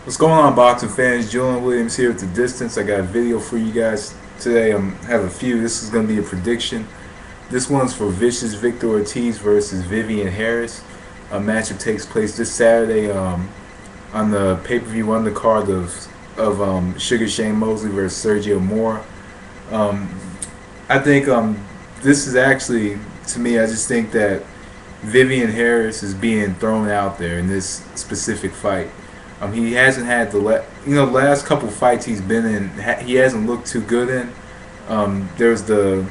What's going on, boxing fans? Julian Williams here at the distance. I got a video for you guys today. I have a few. This is going to be a prediction. This one's for vicious Victor Ortiz versus Vivian Harris. A matchup takes place this Saturday on the pay-per-view undercard of Sugar Shane Mosley versus Sergio Mora. Um, I think this is actually, to me, I just think that Vivian Harris is being thrown out there in this specific fight. He hasn't had the last couple fights he's been in. He hasn't looked too good in. There's the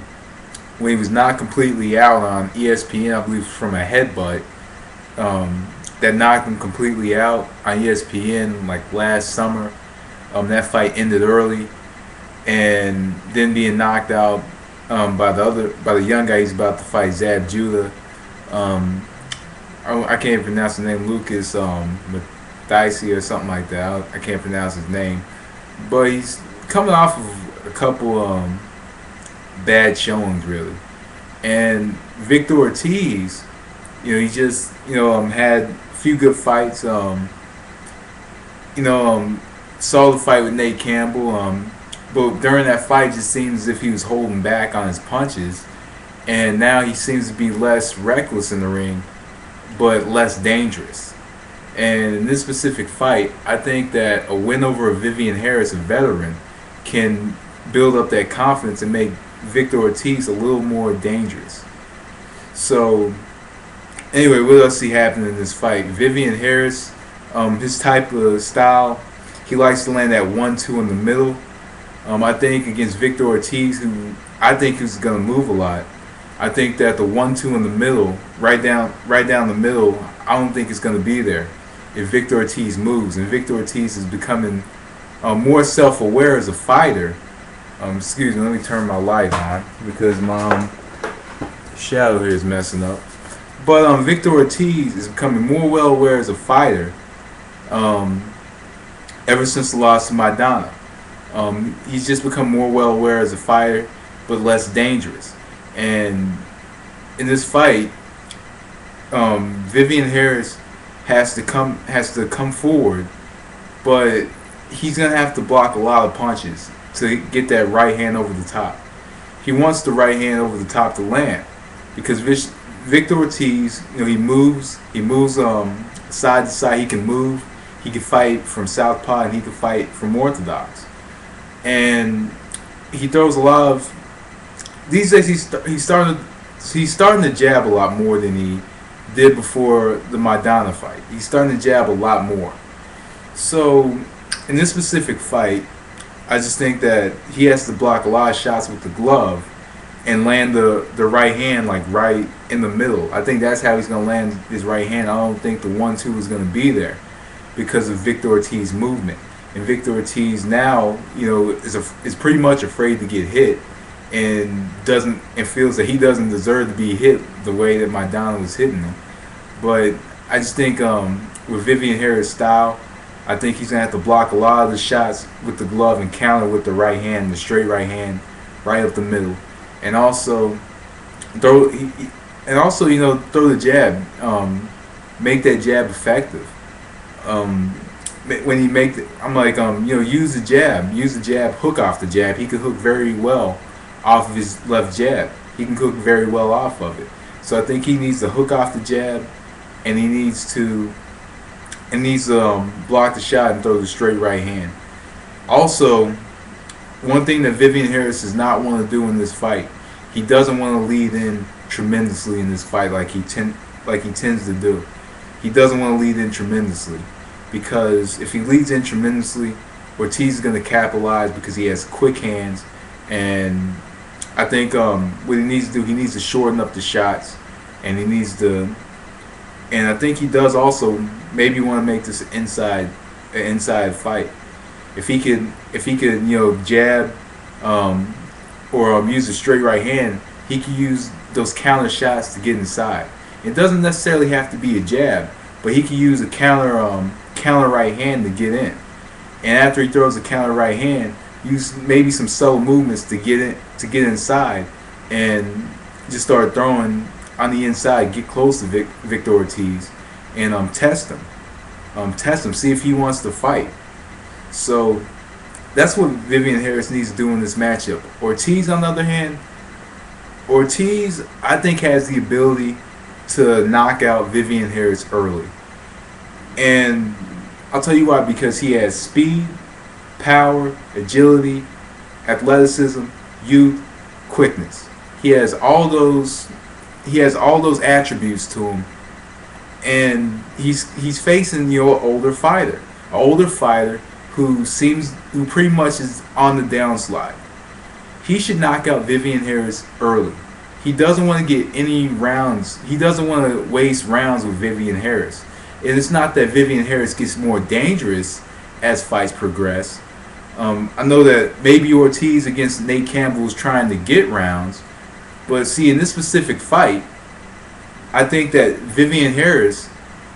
when he was not completely out on ESPN, I believe, from a headbutt that knocked him completely out on ESPN like last summer. That fight ended early, and then being knocked out by the young guy he's about to fight, Zab Judah. I can't even pronounce the name, Lucas Dicey or something like that. I can't pronounce his name, but he's coming off of a couple bad showings, really. And Victor Ortiz, he just had a few good fights. Saw the fight with Nate Campbell, but during that fight, it just seems as if he was holding back on his punches, and now he seems to be less reckless in the ring, but less dangerous. And in this specific fight, I think that a win over a Vivian Harris, a veteran, can build up that confidence and make Victor Ortiz a little more dangerous. So, anyway, what else see happening in this fight? Vivian Harris, his type of style, he likes to land that 1-2 in the middle. I think against Victor Ortiz, who I think is going to move a lot, I think that the 1-2 in the middle, right down the middle, I don't think it's going to be there if Victor Ortiz moves. And Victor Ortiz is becoming more self-aware as a fighter. Excuse me, let me turn my light on because my shadow here is messing up. But Victor Ortiz is becoming more well-aware as a fighter ever since the loss to Maidana. He's just become more well-aware as a fighter, but less dangerous. And in this fight, Vivian Harris has to come forward, but he's gonna have to block a lot of punches to get that right hand over the top. He wants the right hand over the top to land because Victor Ortiz, he moves side to side. He can move. He can fight from southpaw and he can fight from orthodox. And he throws a lot of. These days he's starting to jab a lot more than he did before the Maidana fight. He's starting to jab a lot more. So in this specific fight, I just think that he has to block a lot of shots with the glove and land the right hand like right in the middle. I think that's how he's going to land his right hand. I don't think the 1-2 is going to be there because of Victor Ortiz's movement. And Victor Ortiz now, is pretty much afraid to get hit and feels that he doesn't deserve to be hit the way that Maidana was hitting him. But I just think with Vivian Harris' style, I think he's gonna have to block a lot of the shots with the glove and counter with the right hand, the straight right hand, right up the middle, and also throw the jab, make that jab effective. When you make use the jab, hook off the jab. He could hook very well off of his left jab. He can hook very well off of it. So I think he needs to hook off the jab, and he needs to block the shot and throw the straight right hand. Also, one thing that Vivian Harris does not want to do in this fight, he doesn't want to lead in tremendously in this fight like he tends to do. He doesn't want to lead in tremendously because if he leads in tremendously, Ortiz is going to capitalize because he has quick hands. And I think what he needs to do, he needs to shorten up the shots, and I think he does also maybe want to make this an inside fight. If he could jab or use a straight right hand, he could use those counter shots to get inside. It doesn't necessarily have to be a jab, but he could use a counter right hand to get in. And after he throws a counter right hand, use maybe some subtle movements to get inside, and just start throwing on the inside, get close to Victor Ortiz, and test him. test him, see if he wants to fight. So that's what Vivian Harris needs to do in this matchup. Ortiz, on the other hand, Ortiz, I think, has the ability to knock out Vivian Harris early. And I'll tell you why, because he has speed, power, agility, athleticism, youth, quickness. He has all those attributes to him, and he's facing your older fighter, an older fighter who pretty much is on the downslide. He should knock out Vivian Harris early. He doesn't want to get any rounds. He doesn't want to waste rounds with Vivian Harris. And it's not that Vivian Harris gets more dangerous as fights progress. I know that maybe Ortiz against Nate Campbell is trying to get rounds, but see, in this specific fight, I think that Vivian Harris,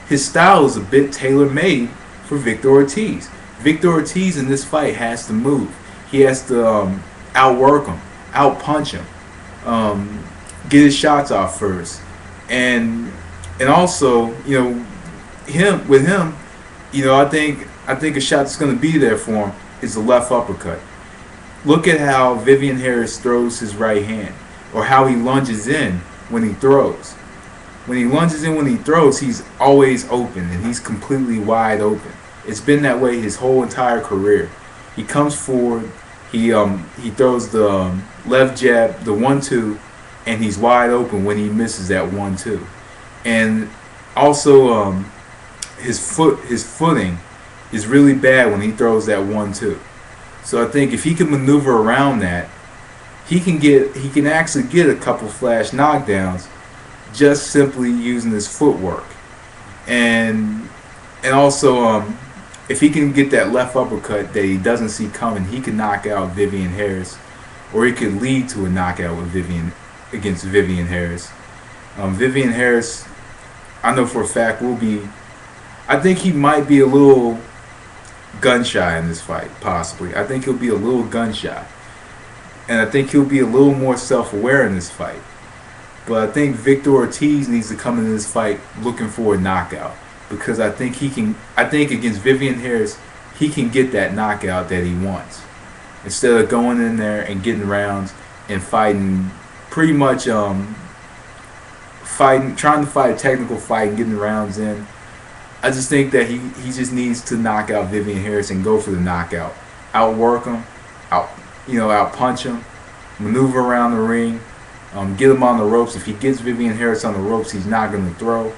his style is a bit tailor-made for Victor Ortiz. Victor Ortiz in this fight has to move. He has to outwork him, outpunch him, get his shots off first, and also, with him, I think a shot that's going to be there for him is the left uppercut. Look at how Vivian Harris throws his right hand, or how he lunges in when he throws. When he lunges in when he throws, he's always open, and he's completely wide open. It's been that way his whole entire career. He comes forward, he throws the left jab, the 1-2, and he's wide open when he misses that 1-2. And also, his footing is really bad when he throws that 1-2. So I think if he can maneuver around that, he can actually get a couple flash knockdowns just simply using his footwork. And also, if he can get that left uppercut that he doesn't see coming, he can knock out Vivian Harris, or he could lead to a knockout with against Vivian Harris. Vivian Harris, I know for a fact, I think he might be a little gun shy in this fight, possibly. I think he'll be a little gun shy. And I think he'll be a little more self-aware in this fight. But I think Victor Ortiz needs to come into this fight looking for a knockout, because I think against Vivian Harris, he can get that knockout that he wants. Instead of going in there and getting rounds and fighting pretty much trying to fight a technical fight and getting rounds in. I just think that he just needs to knock out Vivian Harris and go for the knockout. Outwork him, outpunch him, maneuver around the ring, get him on the ropes. If he gets Vivian Harris on the ropes, he's not going to throw.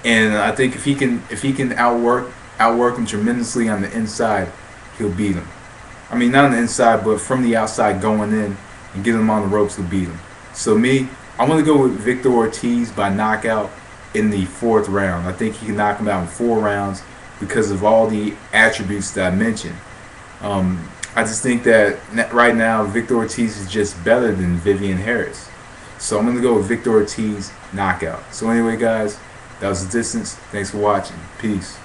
And I think if he can outwork him tremendously on the inside, he'll beat him. I mean, not on the inside, but from the outside going in and get him on the ropes, he'll beat him. So I'm going to go with Victor Ortiz by knockout in the 4th round. I think he can knock him out in 4 rounds because of all the attributes that I mentioned. I just think that right now Victor Ortiz is just better than Vivian Harris. So I'm going to go with Victor Ortiz knockout. So anyway, guys, that was The Distance. Thanks for watching. Peace.